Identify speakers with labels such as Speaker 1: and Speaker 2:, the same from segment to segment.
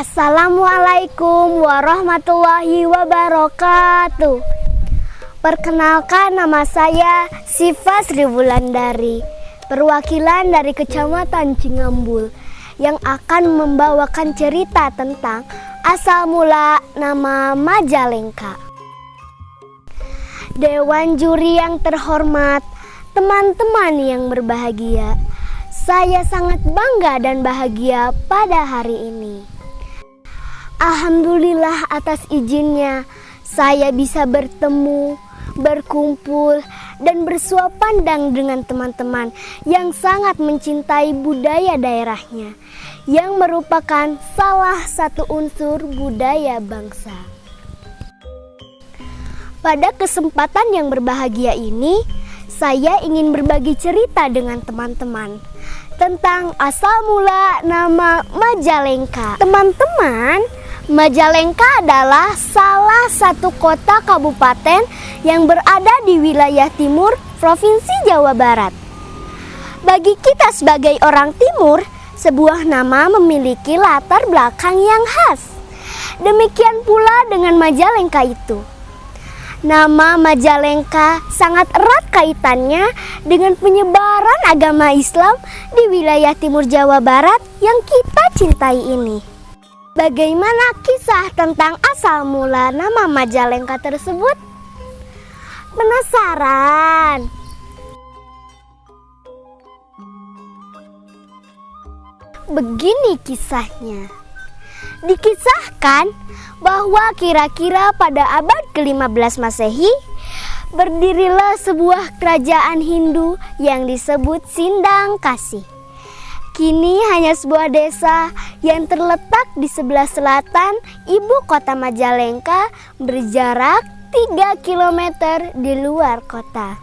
Speaker 1: Assalamualaikum warahmatullahi wabarakatuh. Perkenalkan, nama saya Siva Sri Wulandari, perwakilan dari Kecamatan Cingambul, yang akan membawakan cerita tentang asal mula nama Majalengka. Dewan juri yang terhormat, teman-teman yang berbahagia, saya sangat bangga dan bahagia pada hari ini. Alhamdulillah atas izinnya saya bisa bertemu, berkumpul, dan bersuap pandang dengan teman-teman yang sangat mencintai budaya daerahnya, yang merupakan salah satu unsur budaya bangsa. Pada kesempatan yang berbahagia ini, saya ingin berbagi cerita dengan teman-teman tentang asal mula nama Majalengka. Teman-teman, Majalengka adalah salah satu kota kabupaten yang berada di wilayah timur Provinsi Jawa Barat. Bagi kita sebagai orang timur, sebuah nama memiliki latar belakang yang khas. Demikian pula dengan Majalengka itu. Nama Majalengka sangat erat kaitannya dengan penyebaran agama Islam di wilayah timur Jawa Barat yang kita cintai ini. Bagaimana kisah tentang asal mula nama Majalengka tersebut? Penasaran? Begini kisahnya. Dikisahkan bahwa kira-kira pada abad ke-15 Masehi, berdirilah sebuah kerajaan Hindu yang disebut Sindangkasih. Kini hanya sebuah desa yang terletak di sebelah selatan ibu kota Majalengka, berjarak 3 km di luar kota.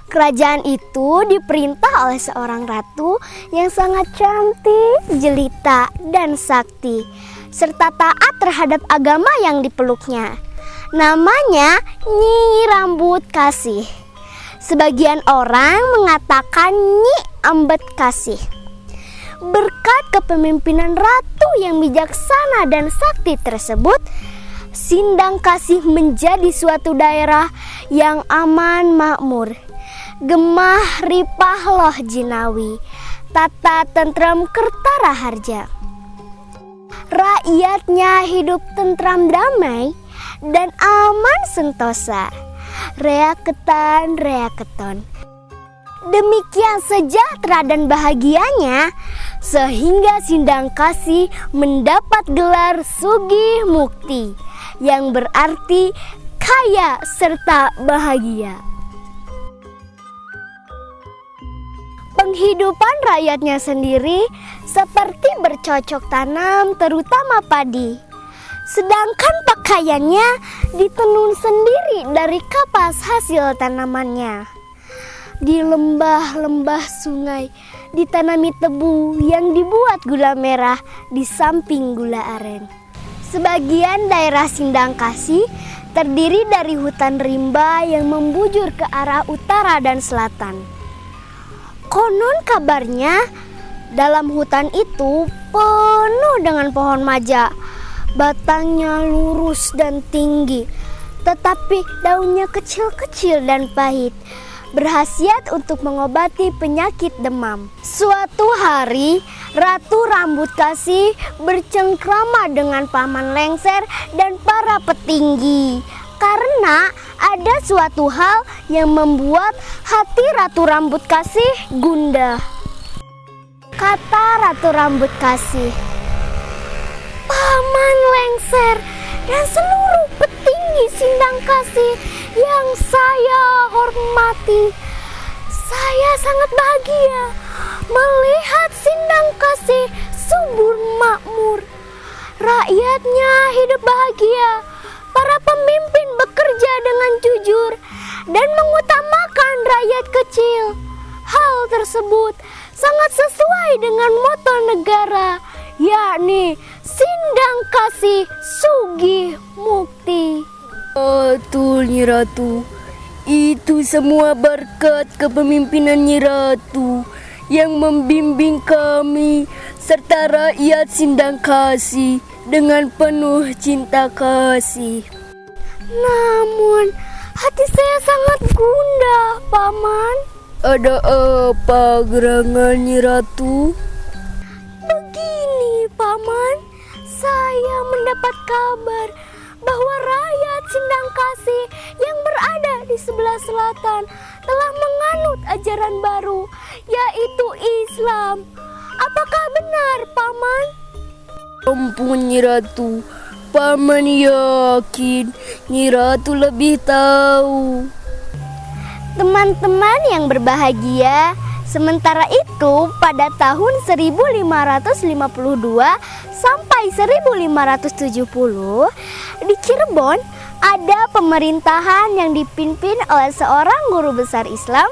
Speaker 1: Kerajaan itu diperintah oleh seorang ratu yang sangat cantik, jelita, dan sakti, serta taat terhadap agama yang dipeluknya. Namanya Nyi Rambut Kasih. Sebagian orang mengatakan Nyi Ambet Kasih. Berkat kepemimpinan ratu yang bijaksana dan sakti tersebut, Sindangkasih menjadi suatu daerah yang aman makmur, gemah ripah loh jinawi, tata tentram kertara harja. Rakyatnya hidup tentram damai dan aman sentosa. Reaketan, reaketon. Demikian sejahtera dan bahagianya, sehingga Sindangkasih mendapat gelar Sugih Mukti, yang berarti kaya serta bahagia. Penghidupan rakyatnya sendiri seperti bercocok tanam, terutama padi. Sedangkan pakaiannya ditenun sendiri dari kapas hasil tanamannya. Di lembah-lembah sungai ditanami tebu yang dibuat gula merah di samping gula aren. Sebagian daerah Sindangkasih terdiri dari hutan rimba yang membujur ke arah utara dan selatan. Konon kabarnya dalam hutan itu penuh dengan pohon maja. Batangnya lurus dan tinggi, tetapi daunnya kecil-kecil dan pahit, berkhasiat untuk mengobati penyakit demam. Suatu hari, Ratu Rambut Kasih bercengkrama dengan Paman Lengser dan para petinggi, karena ada suatu hal yang membuat hati Ratu Rambut Kasih gundah. Kata Ratu Rambut Kasih, "Paman Lengser dan seluruh petinggi Sindangkasih yang saya hormati, saya sangat bahagia melihat Sindangkasih subur makmur. Rakyatnya hidup bahagia, para pemimpin bekerja dengan jujur dan mengutamakan rakyat kecil. Hal tersebut sangat sesuai dengan moto negara, yakni Sindangkasih Sugih Mukti."
Speaker 2: Betul, Nyi Ratu. Itu semua berkat kepemimpinan Nyi Ratu yang membimbing kami serta rakyat Sindang Kasih dengan penuh cinta kasih.
Speaker 1: Namun, hati saya sangat gundah, Paman.
Speaker 2: Ada apa gerangan Nyi Ratu?
Speaker 1: Begini, Paman. Saya mendapat kabar bahwa rakyat Sindang Kasih yang berada di sebelah selatan telah menganut ajaran baru, yaitu Islam. Apakah benar, Paman?
Speaker 2: Ampun Nyi Ratu, Paman yakin Nyi Ratu lebih tahu.
Speaker 1: Teman-teman yang berbahagia, sementara itu pada tahun 1552 sampai 1570 di Cirebon ada pemerintahan yang dipimpin oleh seorang guru besar Islam,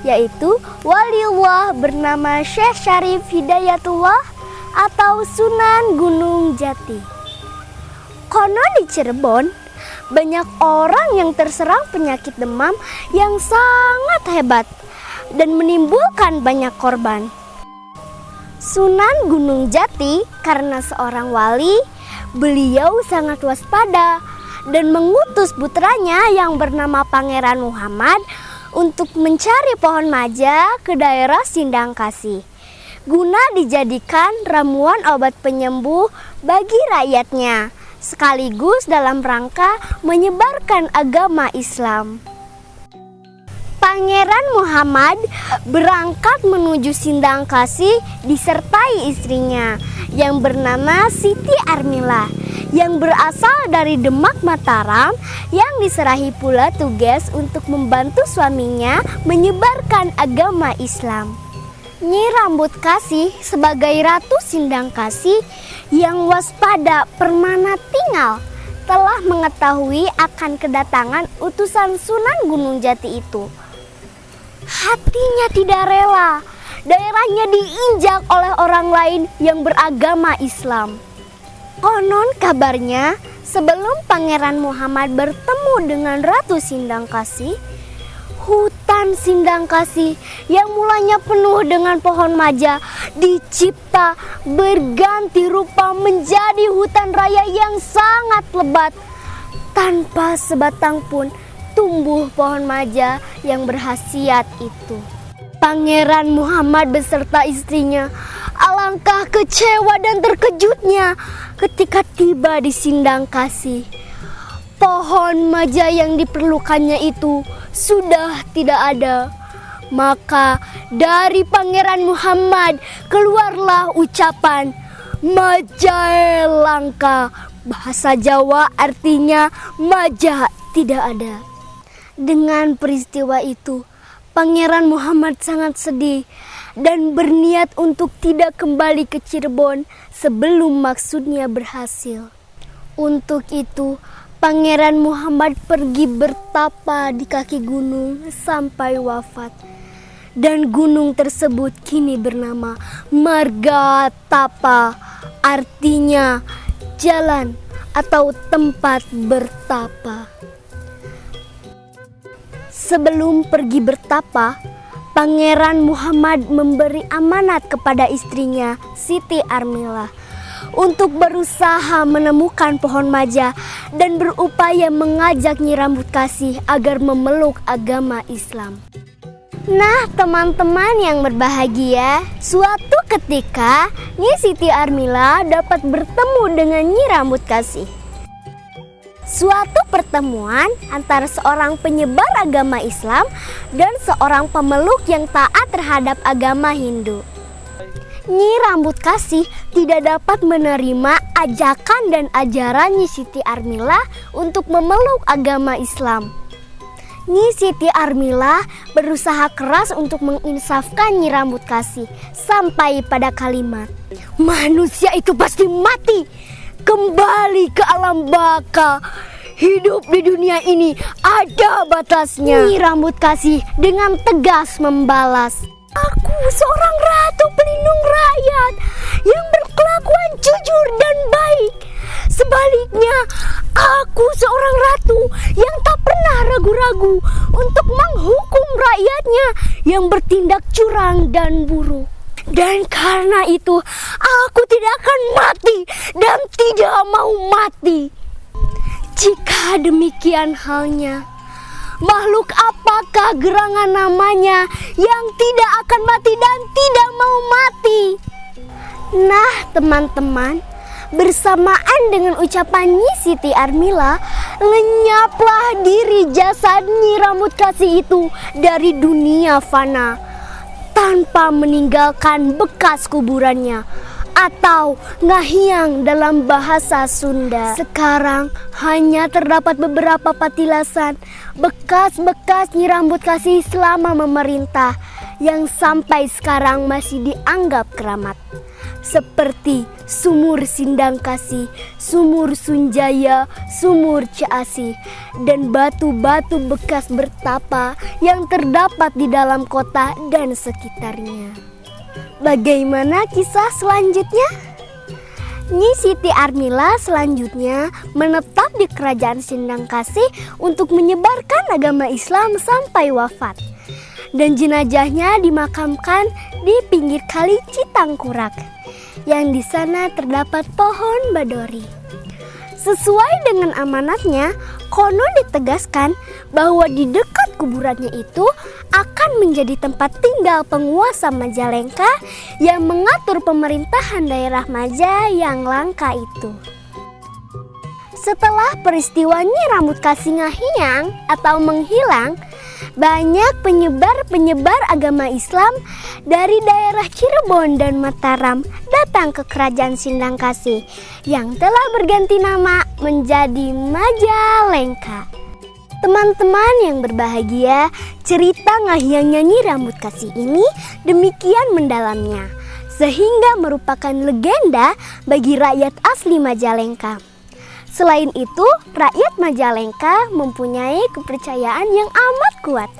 Speaker 1: yaitu waliullah bernama Syekh Syarif Hidayatullah atau Sunan Gunung Jati. Konon di Cirebon banyak orang yang terserang penyakit demam yang sangat hebat dan menimbulkan banyak korban. Sunan Gunung Jati karena seorang wali, beliau sangat waspada dan mengutus putranya yang bernama Pangeran Muhammad untuk mencari pohon maja ke daerah Sindang Kasih, guna dijadikan ramuan obat penyembuh bagi rakyatnya, sekaligus dalam rangka menyebarkan agama Islam. Pangeran Muhammad berangkat menuju Sindang Kasih disertai istrinya yang bernama Siti Armila yang berasal dari Demak Mataram, yang diserahi pula tugas untuk membantu suaminya menyebarkan agama Islam. Nyi Rambut Kasih sebagai Ratu Sindang Kasih yang waspada permana tinggal telah mengetahui akan kedatangan utusan Sunan Gunung Jati itu. Hatinya tidak rela daerahnya diinjak oleh orang lain yang beragama Islam. Konon kabarnya sebelum Pangeran Muhammad bertemu dengan Ratu Sindang Kasih, hutan Sindang Kasih yang mulanya penuh dengan pohon maja dicipta berganti rupa menjadi hutan raya yang sangat lebat. Tanpa sebatang pun tumbuh pohon maja yang berkhasiat itu. Pangeran Muhammad beserta istrinya alangkah kecewa dan terkejutnya ketika tiba di Sindang Kasih. Pohon maja yang diperlukannya itu sudah tidak ada. Maka dari Pangeran Muhammad keluarlah ucapan majae langka. Bahasa Jawa artinya maja tidak ada. Dengan peristiwa itu, Pangeran Muhammad sangat sedih dan berniat untuk tidak kembali ke Cirebon sebelum maksudnya berhasil. Untuk itu, Pangeran Muhammad pergi bertapa di kaki gunung sampai wafat. Dan gunung tersebut kini bernama Margatapa, artinya jalan atau tempat bertapa. Sebelum pergi bertapa, Pangeran Muhammad memberi amanat kepada istrinya Siti Armila untuk berusaha menemukan pohon maja dan berupaya mengajak Nyi Rambut Kasih agar memeluk agama Islam. Nah, teman-teman yang berbahagia, suatu ketika Nyi Siti Armila dapat bertemu dengan Nyi Rambut Kasih. Suatu pertemuan antara seorang penyebar agama Islam dan seorang pemeluk yang taat terhadap agama Hindu. Nyi Rambut Kasih tidak dapat menerima ajakan dan ajaran Nyi Siti Armila untuk memeluk agama Islam. Nyi Siti Armila berusaha keras untuk menginsafkan Nyi Rambut Kasih sampai pada kalimat, manusia itu pasti mati, kembali ke alam baka. Hidup di dunia ini ada batasnya. Nyi Rambut Kasih dengan tegas membalas, aku seorang ratu pelindung rakyat yang berkelakuan jujur dan baik. Sebaliknya, aku seorang ratu yang tak pernah ragu-ragu untuk menghukum rakyatnya yang bertindak curang dan buruk. Dan karena itu aku tidak akan mati dan tidak mau mati. Jika demikian halnya, makhluk apakah gerangan namanya yang tidak akan mati dan tidak mau mati? Nah teman-teman, bersamaan dengan ucapan Nyi Siti Armila, lenyaplah diri jasad Nyi Rambut Kasih itu dari dunia fana tanpa meninggalkan bekas kuburannya, atau ngahiang dalam bahasa Sunda. Sekarang hanya terdapat beberapa patilasan bekas-bekas Nyi Rambut Kasih selama memerintah yang sampai sekarang masih dianggap keramat, seperti Sumur Sindang Kasih, Sumur Sunjaya, Sumur Caasih, dan batu-batu bekas bertapa yang terdapat di dalam kota dan sekitarnya. Bagaimana kisah selanjutnya? Nyi Siti Armila selanjutnya menetap di Kerajaan Sindang Kasih untuk menyebarkan agama Islam sampai wafat. Dan jenazahnya dimakamkan di pinggir kali Citangkurak, yang di sana terdapat pohon badori. Sesuai dengan amanatnya, konon ditegaskan bahwa di dekat kuburannya itu akan menjadi tempat tinggal penguasa Majalengka yang mengatur pemerintahan daerah Maja yang langka itu. Setelah peristiwa Nyi Rambut Kasih ngahiang atau menghilang, banyak penyebar agama Islam dari daerah Cirebon dan Mataram datang ke Kerajaan Sindang Kasih yang telah berganti nama menjadi Majalengka. Teman-teman yang berbahagia, cerita ngahiangnya Nyi Rambut Kasih ini demikian mendalamnya, sehingga merupakan legenda bagi rakyat asli Majalengka. Selain itu, rakyat Majalengka mempunyai kepercayaan yang amat kuat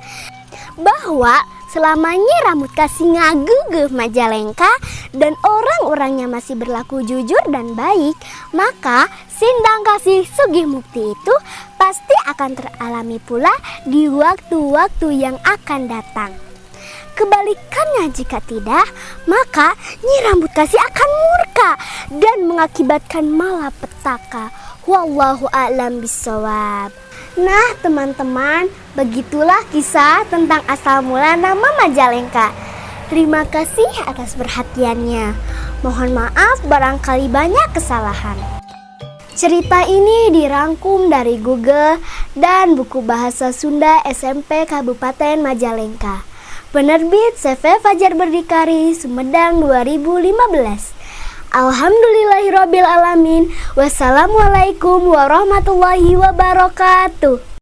Speaker 1: bahwa selama Nyi Rambut Kasih ngagugeh Majalengka dan orang-orangnya masih berlaku jujur dan baik, maka Sindang Kasih Sugih Mukti itu pasti akan teralami pula di waktu-waktu yang akan datang. Kebalikannya jika tidak, maka Nyi Rambut Kasih akan murka dan mengakibatkan malapetaka. Wallahu a'lam bishawab. Nah teman-teman, begitulah kisah tentang asal mula nama Majalengka. Terima kasih atas perhatiannya. Mohon maaf barangkali banyak kesalahan. Cerita ini dirangkum dari Google dan buku bahasa Sunda SMP Kabupaten Majalengka. Penerbit CV Fajar Berdikari, Sumedang 2015. Alhamdulillahirrabbilalamin. Wassalamualaikum warahmatullahi wabarakatuh.